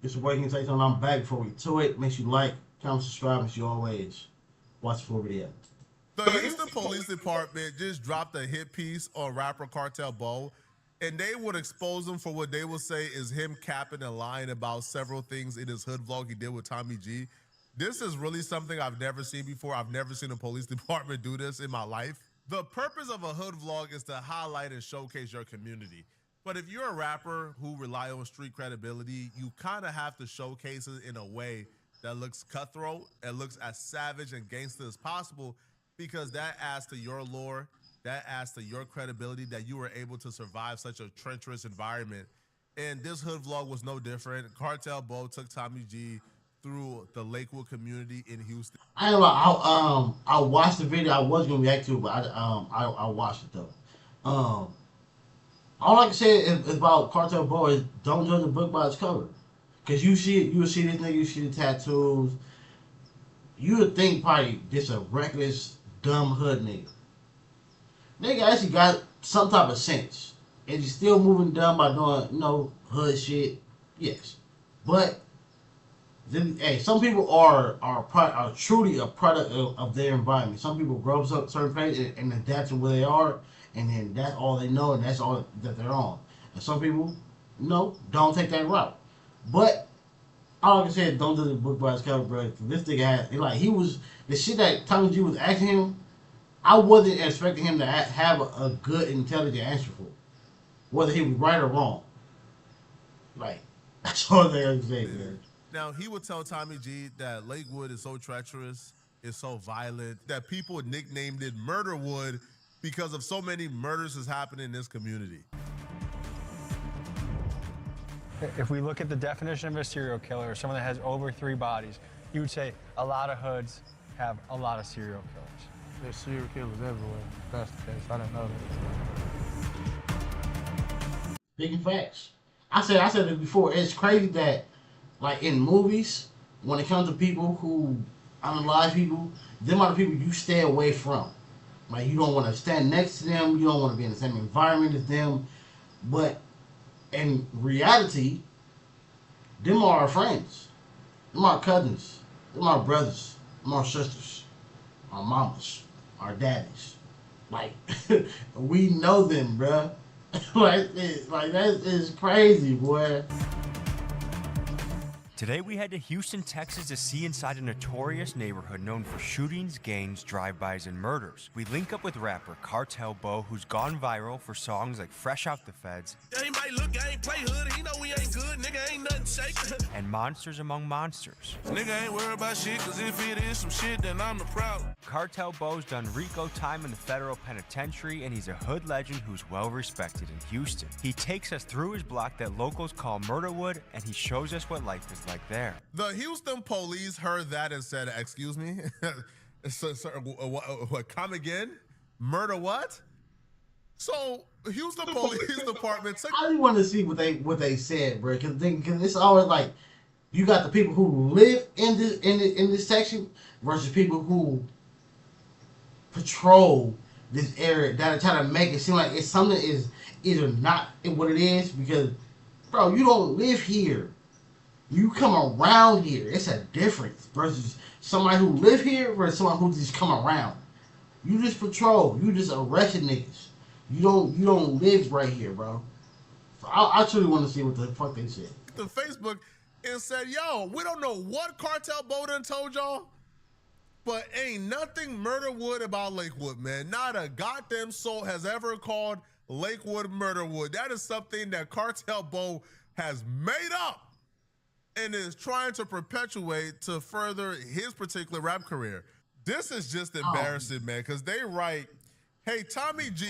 It's a breaking take on. I'm back before we to it. Make sure you like, comment, subscribe, as you always watch the full video. The Houston Police Department just dropped a hit piece on rapper Cartel Bo, and they would expose him for what they would say is him capping and lying about several things in his hood vlog he did with Tommy G. This is really something I've never seen before. I've never seen a police department do this in my life. The purpose of a hood vlog is to highlight and showcase your community. But if you're a rapper who rely on street credibility, you kind of have to showcase it in a way that looks cutthroat and looks as savage and gangster as possible, because that adds to your lore, that adds to your credibility that you were able to survive such a treacherous environment. And this hood vlog was no different. Cartel Bo took Tommy G through the Lakewood community in Houston. I ain't gonna I watched the video. I was gonna react to it, but I watched it though. All I can say is about Cartel Boy is don't judge a book by its cover. Cause you will see this nigga, you see the tattoos. You would think probably this a reckless, dumb hood nigga. Nigga actually got some type of sense. And he's still moving dumb by doing, hood shit. Yes. But then, hey, some people are truly a product of their environment. Some people grow up a certain place and adapt to where they are, and then that's all they know, and that's all that they're on. And some people, don't take that route. But all I can say is don't do the book by its cover, bro. This nigga he was the shit that Tommy G was asking him. I wasn't expecting him to have a good, intelligent answer for it, whether he was right or wrong. Like that's all they can say, man. Now, he would tell Tommy G that Lakewood is so treacherous, is so violent, that people nicknamed it Murderwood because of so many murders that's happening in this community. If we look at the definition of a serial killer, someone that has over 3 bodies, you would say a lot of hoods have a lot of serial killers. There's serial killers everywhere. That's the case. I didn't know that. Speaking facts. I said it before. It's crazy that, like in movies, when it comes to people who unalive people, them are the people you stay away from. Like you don't want to stand next to them. You don't want to be in the same environment as them. But in reality, them are our friends. Them are our cousins. Them are our brothers. Them are our sisters. Our mamas. Our daddies. Like, we know them, bruh. like that is crazy, boy. Today we head to Houston, Texas to see inside a notorious neighborhood known for shootings, gangs, drive-bys, and murders. We link up with rapper Cartel Bo, who's gone viral for songs like Fresh Out the Feds, and Monsters Among Monsters. Nigga ain't worried about shit, cause if it is some shit, then I'm the problem. Cartel Bo's done Rico time in the federal penitentiary, and he's a hood legend who's well respected in Houston. He takes us through his block that locals call Murderwood, and he shows us what life is like there. The Houston police heard that and said, excuse me? What, come again? Murder what? So Houston Police Department took... I just want to see what they said, bro. Because it's always like, you got the people who live in this section versus people who patrol this area that are trying to make it seem like it's something is either not what it is, because, bro, you don't live here. You come around here. It's a difference versus somebody who live here versus someone who just come around. You just patrol. You just arresting niggas. You don't live right here, bro. So I truly want to see what the fuck they said. To Facebook and said, yo, we don't know what Cartel Bo done told y'all, but ain't nothing Murderwood about Lakewood, man. Not a goddamn soul has ever called Lakewood Murderwood. That is something that Cartel Bo has made up and is trying to perpetuate to further his particular rap career. This is just embarrassing, man, because they write, hey, Tommy G,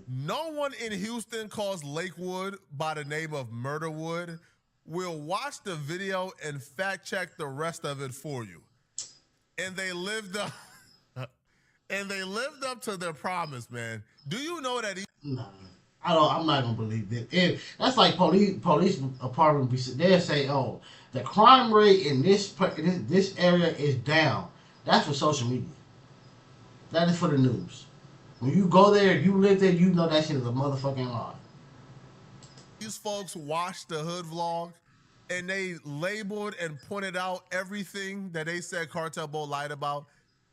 no one in Houston calls Lakewood by the name of Murderwood. We'll watch the video and fact check the rest of it for you. And they lived up to their promise, man. Do you know that Nah, I'm not gonna believe it. That's like police department. They'll say, "Oh, the crime rate in this area is down." That's for social media. That is for the news. When you go there, if you live there, you know that shit is a motherfucking lie. These folks watched the hood vlog and they labeled and pointed out everything that they said Cartel Bo lied about.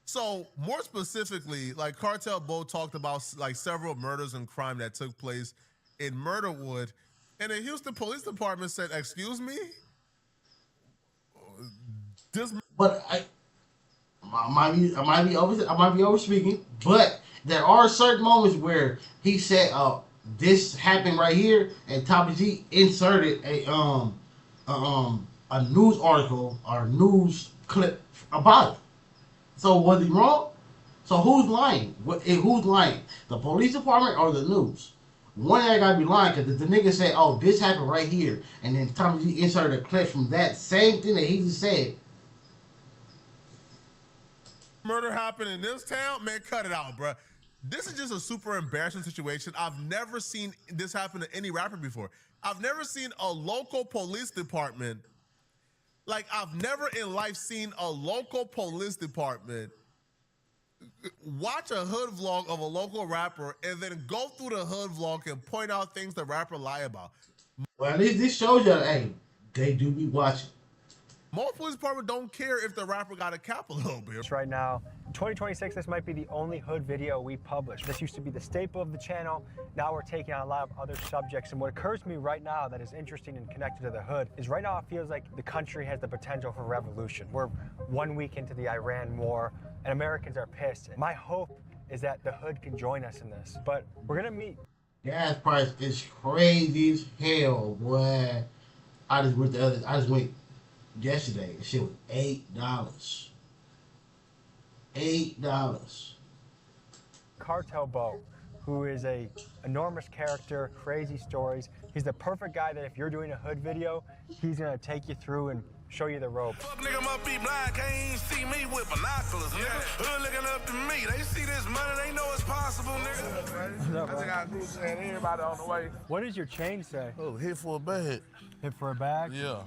So more specifically, like Cartel Bo talked about like several murders and crime that took place in Murderwood, and the Houston Police Department said, "Excuse me, this." But I might be over speaking, but there are certain moments where he said, this happened right here, and Tommy G inserted a news article or news clip about it. So was he wrong? So who's lying? Who's lying? The police department or the news? One of that gotta be lying, because the nigga said, "Oh, this happened right here," and then Tommy G inserted a clip from that same thing that he just said. Murder happened in this town, man, cut it out, bro. This is just a super embarrassing situation. I've never seen this happen to any rapper before. I've never seen a local police department, like I've never in life seen a local police department watch a hood vlog of a local rapper and then go through the hood vlog and point out things the rapper lie about. Well, at least this shows you that, hey, they do be watching. Most police departments don't care if the rapper got a cap a little bit. Right now, 2026, this might be the only hood video we publish. This used to be the staple of the channel. Now we're taking on a lot of other subjects. And what occurs to me right now that is interesting and connected to the hood is right now it feels like the country has the potential for revolution. We're 1 week into the Iran war and Americans are pissed. My hope is that the hood can join us in this, but we're gonna meet. Gas price is crazy as hell, boy. I just went yesterday. The shit was $8. $8. Cartel Bo, who is a enormous character, crazy stories. He's the perfect guy that if you're doing a hood video, he's gonna take you through and show you the ropes. Fuck nigga must be blind, can't even see me with binoculars, nigga. Hood looking up to me, they see this money, they know it's possible, nigga. I think I agree with everybody on the way. What does your chain say? Oh, hit for a bag. Hit for a bag? Yeah.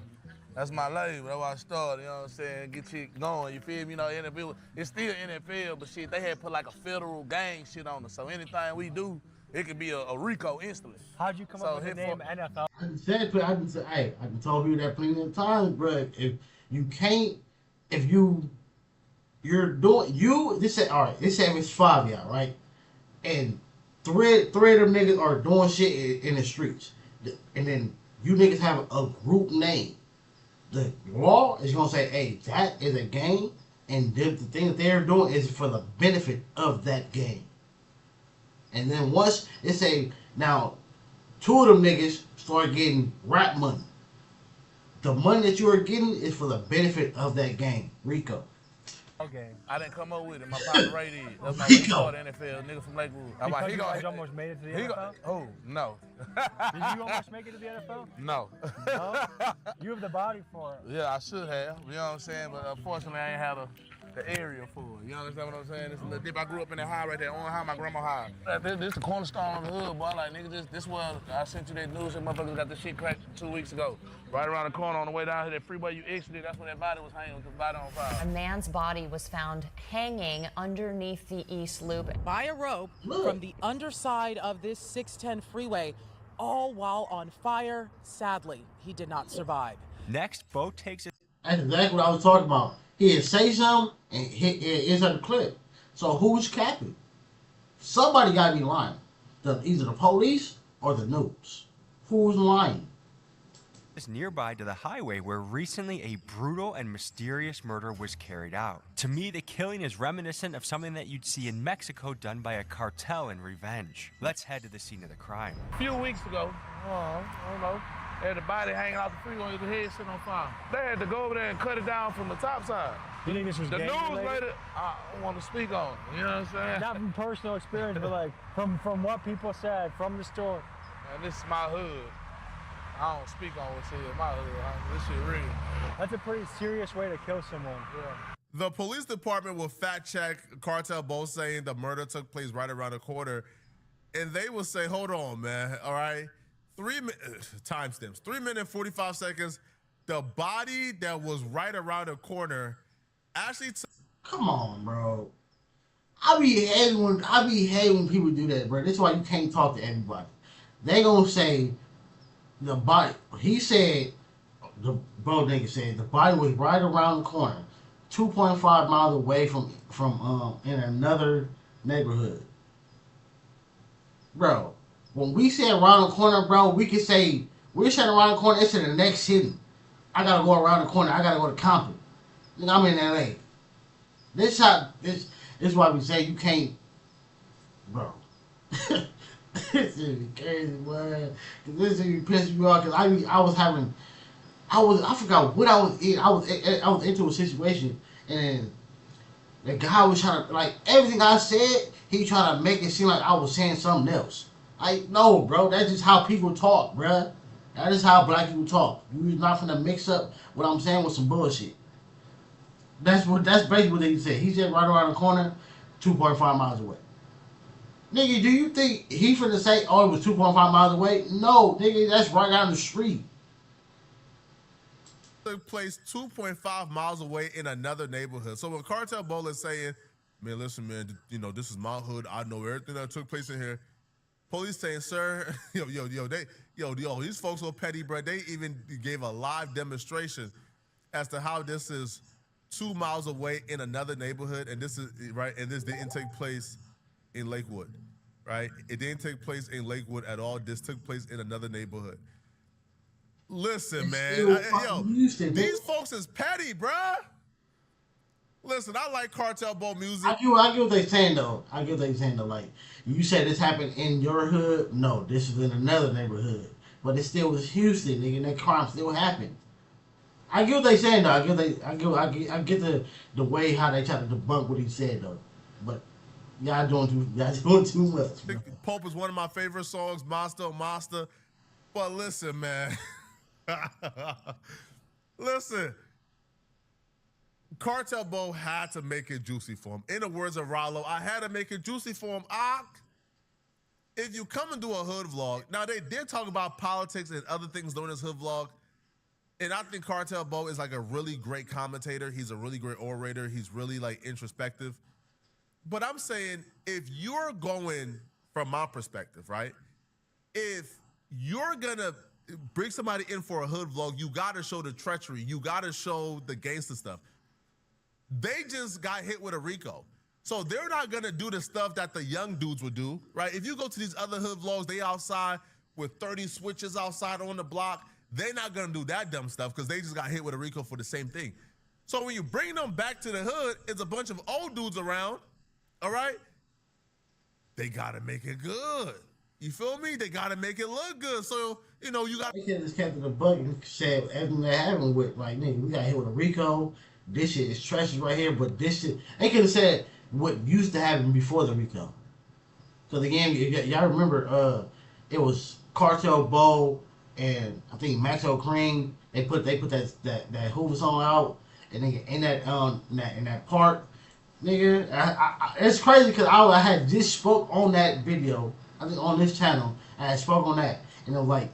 That's my label. That's why I started, you know what I'm saying? Get you going, you feel me? You know, NFL, it's still NFL, but shit, they had put like a federal gang shit on us. So anything we do, it could be a RICO instantly. How'd you come up with the name NFL? I can say, hey, I can tell people that plenty of times, bro. If you can't, if you're doing, this say, all right, this say it's 5 y'all, right? And three of them niggas are doing shit in the streets. And then you niggas have a group name. The law is gonna say, hey, that is a gang, and the thing that they're doing is for the benefit of that gang. And then once they say, now, 2 of them niggas start getting rap money. The money that you are getting is for the benefit of that gang, RICO. Okay. I didn't come up with it. My partner Ray did. That's my RICO. the NFL, nigga from Lakewood. Because you guys almost made it to the NFL? Oh, no. Did you almost make it to the NFL? No. No? You have the body for it. Yeah, I should have. You know what I'm saying? But unfortunately, I ain't had the area for it. You understand what I'm saying? It's a little dip. I grew up in that high right there, on high, my grandma high. This the cornerstone of the hood, boy. Like, nigga, this where I sent you that news that motherfuckers got this shit cracked 2 weeks ago. Right around the corner on the way down here, that freeway you exited, that's where that body was hanging with the body on fire. A man's body was found hanging underneath the East Loop by a rope from the underside of this 610 freeway, all while on fire. Sadly, he did not survive. Next, Bo takes it. That's exactly what I was talking about. He'd say something and insert the clip. So who's capping? Somebody gotta be lying. Either the police or the news. Who's lying? Is nearby to the highway where recently a brutal and mysterious murder was carried out. To me, the killing is reminiscent of something that you'd see in Mexico done by a cartel in revenge. Let's head to the scene of the crime. A few weeks ago, I don't know, they had the body hanging out the freeway with the head sitting on fire. They had to go over there and cut it down from the top side. You think this was the gang news related? later, I don't want to speak on it. You know what I'm saying? Not from personal experience, but like from what people said, from the story. Man, this is my hood. I don't speak on what's here in my hood. This shit real. That's a pretty serious way to kill someone. Yeah. The police department will fact check Cartel Bo saying the murder took place right around the corner. And they will say, hold on, man, all right? Timestamps, 3 minutes, 45 seconds. The body that was right around the corner actually Come on, bro. I be hating when people do that, bro. That's why you can't talk to everybody. They gonna say the body. He said the bro nigga said the body was right around the corner, 2.5 miles away from in another neighborhood. Bro, when we say around the corner, bro, we can say we're saying around the corner. It's in the next city. I gotta go around the corner. I gotta go to Compton. Nigga, I'm in LA. This is why we say you can't, bro. This is crazy, man. This is pissing me off because I forgot what I was in. I was into a situation and the guy was trying to, like, everything I said, he trying to make it seem like I was saying something else. Like, no, bro, that's just how people talk, bruh. That is how black people talk. You're not finna mix up what I'm saying with some bullshit. That's basically what they said. He said right around the corner, 2.5 miles away. Nigga, do you think he finna say, oh, it was 2.5 miles away? No, nigga, that's right down the street. Took place 2.5 miles away in another neighborhood. So when Cartel Bowl is saying, man, listen, man, you know, this is my hood. I know everything that took place in here. Police saying, sir, these folks are petty, bro. They even gave a live demonstration as to how this is 2 miles away in another neighborhood, and this is right, and this didn't take place in Lakewood, right? It didn't take place in Lakewood at all. This took place in another neighborhood. Listen, man, these folks is petty, bruh. Listen, I like Cartel Bowl music. I get what they saying though. Like, you said this happened in your hood. No, this is in another neighborhood. But it still was Houston, nigga, and that crime still happened. I get what they saying though. I get the way how they try to debunk what he said though. But y'all doing too much. Bro. Pope is one of my favorite songs, Monster. But listen, man. Listen. Cartel Bo had to make it juicy for him. In the words of Rollo, I had to make it juicy for him. If you come and do a hood vlog, now they did talk about politics and other things during this hood vlog, and I think Cartel Bo is like a really great commentator. He's a really great orator. He's really like introspective. But I'm saying, if you're going, from my perspective, right, if you're gonna bring somebody in for a hood vlog, you gotta show the treachery. You gotta show the gangster stuff. They just got hit with a RICO. So they're not gonna do the stuff that the young dudes would do, right? If you go to these other hood vlogs, they outside with 30 switches outside on the block, they're not gonna do that dumb stuff because they just got hit with a RICO for the same thing. So when you bring them back to the hood, it's a bunch of old dudes around, all right? They gotta make it good. You feel me? They gotta make it look good. So, you know, you got. They could have just kept it a buck and said everything that happened with, like, nigga, we got hit with a RICO. This shit is trash right here, but this shit. They could have said what used to happen before the RICO. So again, y'all remember, it was Cartel Bo and I think Maxo Cream. They put that Hoover song out, and nigga in that part, nigga, it's crazy because I had just spoke on that video. I think on this channel, I had spoke on that, and it was like,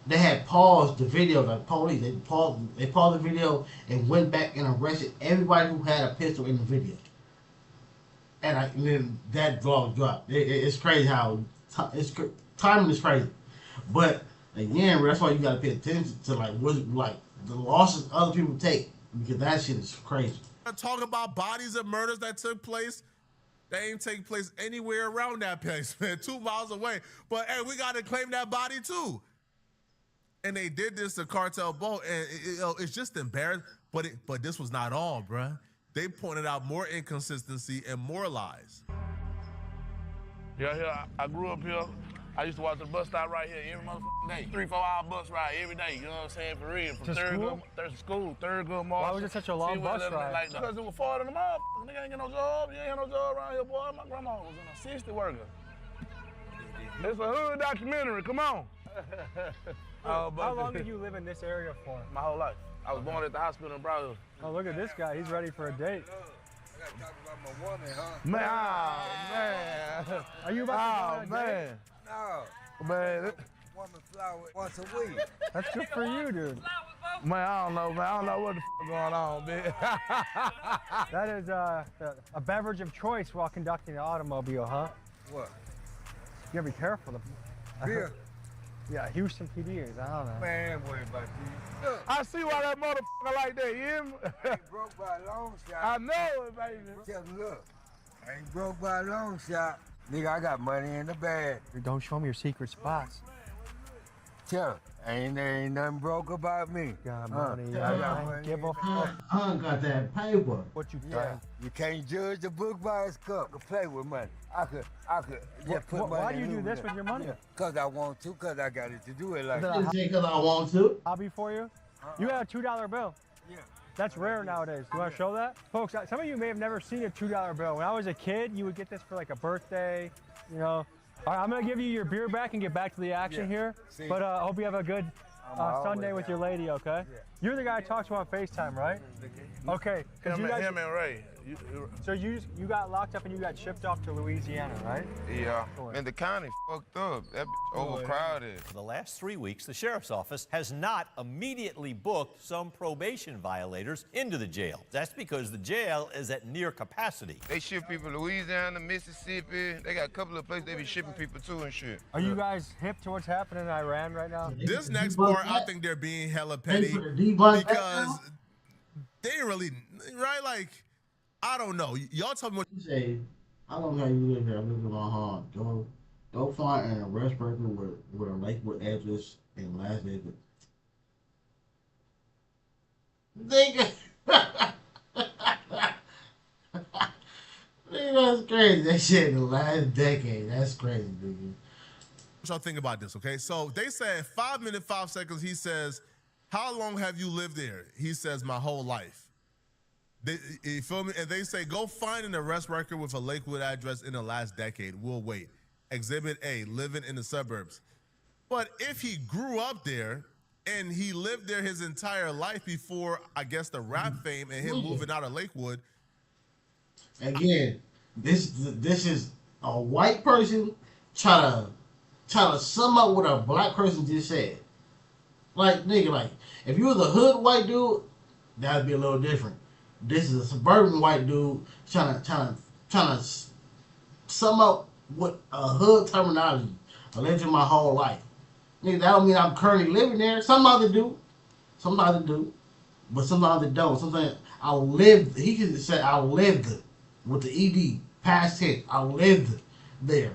they had paused the video, like police. They paused the video and went back and arrested everybody who had a pistol in the video. And then that vlog dropped. It's crazy how timing is crazy. But again, that's why you gotta pay attention to like the losses other people take, because that shit is crazy. Talk about bodies and murders that took place. They ain't take place anywhere around that place, man. 2 miles away. But hey, we gotta claim that body too. And they did this to Cartel Bo, and it's just embarrassing. But this was not all, bruh. They pointed out more inconsistency and more lies. Yeah, I grew up here. I used to walk to the bus stop right here every motherfucking day. 3-4 hour bus ride every day, you know what I'm saying, for real. From Thurgood Mall. Why was it such a long bus ride? Like, because it was farther than the motherfucker. Nigga ain't get no job. You ain't got no job around here, boy. My grandma was in a 60 worker. It's a hood documentary, come on. How long did you live in this area for? My whole life. I was born at the hospital in Broward. Oh, look at this guy. He's ready for a date. I gotta talk about my woman, huh? Man, Are you about to go on a date? No. Man. Woman flower once a week. That's good for you, dude. Man, I don't know, man. I don't know what the f going on, man. That is a beverage of choice while conducting an automobile, huh? What? You gotta be careful. Beer. Yeah, Houston PD is. I don't know. Man, worry about you. Look, I see why that motherfucker like that, you hear me? I ain't broke by a long shot. I know it, baby. Tell me, look, I ain't broke by a long shot. Nigga, I got money in the bag. Don't show me your secret spots. Tell her, ain't nothing broke about me. Got money. I got money. Give a I fuck done got that paper. what you think. Yeah, you can't judge the book by its cover. I could play with money. I could just put money Why do you in do this there. with your money? Cause I want to, cause I got it to do it like Then that. Just say 'cause I want to. Hobby for you? You got a $2 bill. Yeah. That's rare nowadays. You want to show that? Folks, some of you may have never seen a $2 bill. When I was a kid, you would get this for like a birthday, you know. All right, I'm going to give you your beer back and get back to the action here. See? But I hope you have a good Sunday always with your down. lady, okay? Yeah. You're the guy I talked to on FaceTime, right? Okay. 'Cause you guys, Him and Ray. so you got locked up and you got shipped off to Louisiana, right? Yeah, and the county fucked up. That bitch overcrowded. For the last 3 weeks, the sheriff's office has not immediately booked some probation violators into the jail. That's because the jail is at near capacity. They ship people to Louisiana, Mississippi. They got a couple of places they be shipping people to and shit. Are you guys hip to what's happening in Iran right now? This next Debunk part, I that. think they're being hella They petty put a debunk that because now? they really, right? Like, I don't know. Y'all tell me what. You say, how long have you lived here? I lived in my home. Go find an arrest record with a Lakewood address and last visit. Nigga. Nigga, that's crazy. That shit in the last decade. That's crazy, nigga. What y'all think about this, okay? So they said 5 minutes, 5 seconds. He says, how long have you lived there? He says, my whole life. You feel me? And they say, go find an arrest record with a Lakewood address in the last decade. We'll wait. Exhibit A, living in the suburbs. But if he grew up there and he lived there his entire life before, I guess, the rap fame and him moving out of Lakewood. Again, this is a white person trying to sum up what a black person just said. Like, nigga, like, if you was a hood white dude, that'd be a little different. This is a suburban white dude trying to sum up what a hood terminology. I lived in my whole life. Nigga, that don't mean I'm currently living there. Some other do, but some other don't. Sometimes I lived. He could have said I lived with the ed past tense. I lived there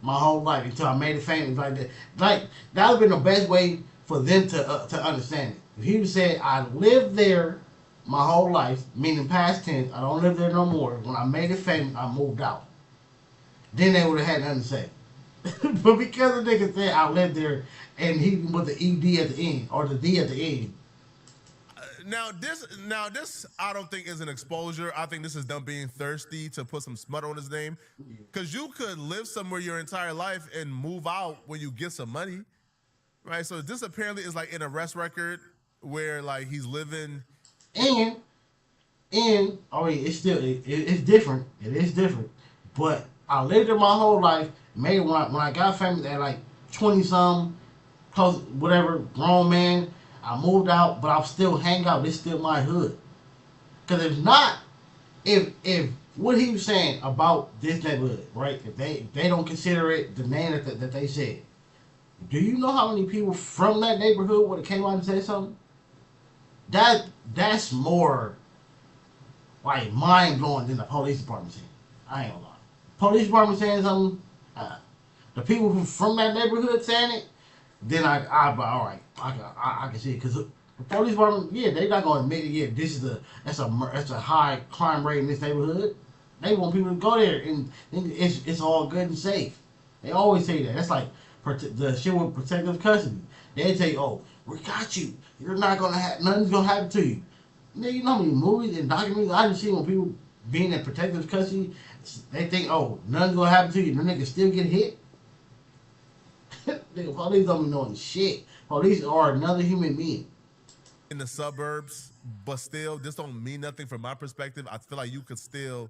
my whole life until I made it famous like that. Like that would have been the best way for them to understand it. If he would say I lived there my whole life, meaning past tense, I don't live there no more. When I made it famous, I moved out. Then they would have had nothing to say. But because the nigga said I lived there and he with the ED at the end or the D at the end. Now this I don't think is an exposure. I think this is them being thirsty to put some smut on his name. Because you could live somewhere your entire life and move out when you get some money. Right? So this apparently is like an arrest record where like he's living. And oh yeah, it's different. It is different. But I lived there my whole life. Maybe when I got famous at like 20-something, close whatever, grown man, I moved out, but I'll still hang out. This is still my hood. Cause if what he was saying about this neighborhood, right? If they don't consider it the name that they said, do you know how many people from that neighborhood would have came out and said something? That's more like mind blowing than the police department saying. I ain't gonna lie. Police department saying something, the people who from that neighborhood saying it, then I all right, I can see it because the police department, yeah, they not gonna admit it. Yeah, that's a high crime rate in this neighborhood. They want people to go there and it's all good and safe. They always say that. That's like the shit with protective custody. They say, oh, we got you. You're not gonna have nothing's gonna happen to you. Nigga, you know how many movies and documentaries I just seen when people being in protective custody, they think, oh, nothing's gonna happen to you. The nigga still get hit. Nigga, police don't be knowing shit. Police are another human being. In the suburbs, but still, this don't mean nothing from my perspective. I feel like you could still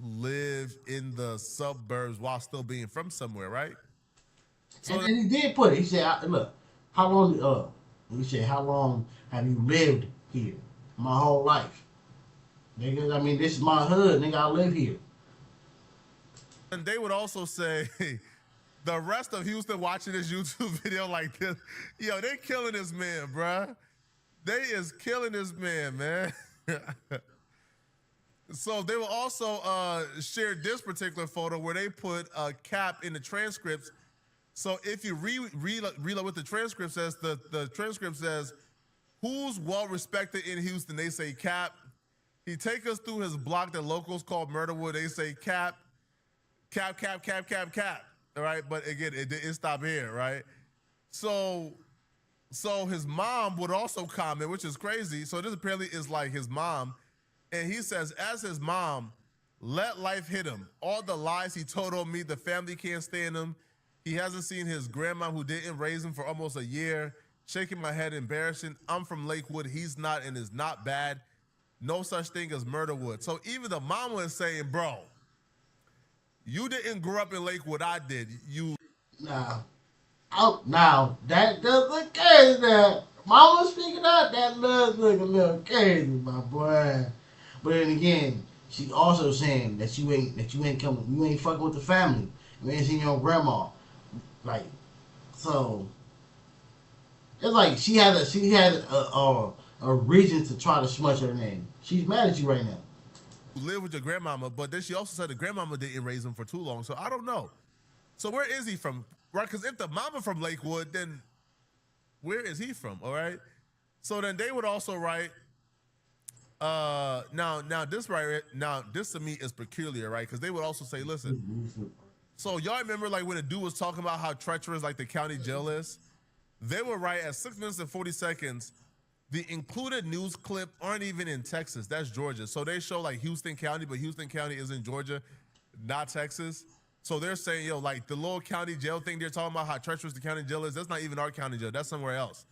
live in the suburbs while still being from somewhere, right? So and he did put it. He said, look, how long, he said, how long have you lived here? My whole life. Nigga, I mean, this is my hood. Nigga, I live here. and they would also say, the rest of Houston watching this YouTube video like this, yo, they killing this man, bruh. They is killing this man. So they will also share this particular photo where they put a Cap in the transcripts. So if you reload what the transcript says, the transcript says, who's well-respected in Houston? They say Cap. He take us through his block that locals call Murderwood. They say Cap. All right, but again, it stopped here, right? So his mom would also comment, which is crazy. So this apparently is like his mom. And he says, as his mom, let life hit him. All the lies he told on me, the family can't stand him. He hasn't seen his grandma who didn't raise him for almost a year. Shaking my head, embarrassing. I'm from Lakewood. He's not and is not bad. No such thing as Murderwood. So even the mama is saying, bro, you didn't grow up in Lakewood. I did. You. Now, that does look crazy now. Mama speaking out, that does look a little crazy, my boy. But then again, she also saying that you ain't fucking with the family. You ain't seen your grandma. Like, so it's like she had a reason to try to smudge her name. She's mad at you right now. Live with your grandmama, but then she also said the grandmama didn't raise him for too long. So I don't know. So where is he from? Right? Because if the mama from Lakewood, then where is he from? All right. So then they would also write. Now this to me is peculiar, right? Because they would also say, listen. So y'all remember like when a dude was talking about how treacherous like the county jail is? They would write at 6 minutes and 40 seconds. The included news clip aren't even in Texas. That's Georgia. So they show like Houston County, but Houston County is in Georgia, not Texas. So they're saying, yo, like the little county jail thing they're talking about, how treacherous the county jail is, that's not even our county jail. That's somewhere else.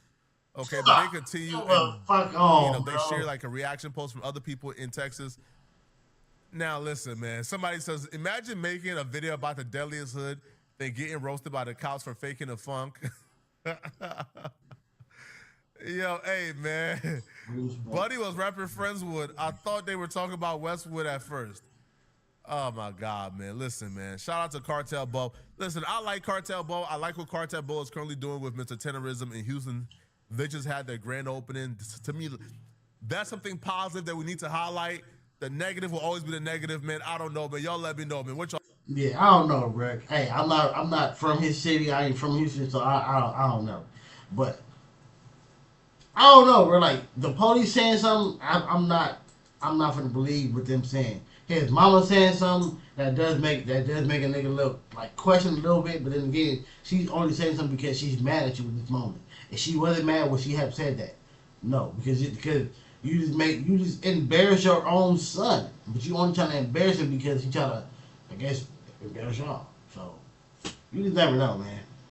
Okay, but they continue and they share like a reaction post from other people in Texas. Now listen, man. Somebody says, imagine making a video about the deadliest hood, then getting roasted by the cops for faking the funk. Yo, hey, man. Buddy was rapping Friendswood. I thought they were talking about Westwood at first. Oh, my God, man. Listen, man. Shout out to Cartel Bo. Listen, I like Cartel Bo. I like what Cartel Bo is currently doing with Mr. Terrorism in Houston. They just had their grand opening. To me, that's something positive that we need to highlight. The negative will always be the negative, man. I don't know, but y'all let me know, man. What y'all? Yeah, I don't know, Rick. Hey, I'm not from his city. I ain't from Houston, so I don't know. But I don't know, bro. Like the police saying something, I'm not gonna believe what them saying. His mama saying something that does make a nigga look like question a little bit, but then again, she's only saying something because she's mad at you in this moment. If she wasn't mad, would she have said that? No, because you just embarrass your own son, but you only trying to embarrass him because he try to, I guess, embarrass y'all. So you just never know, man.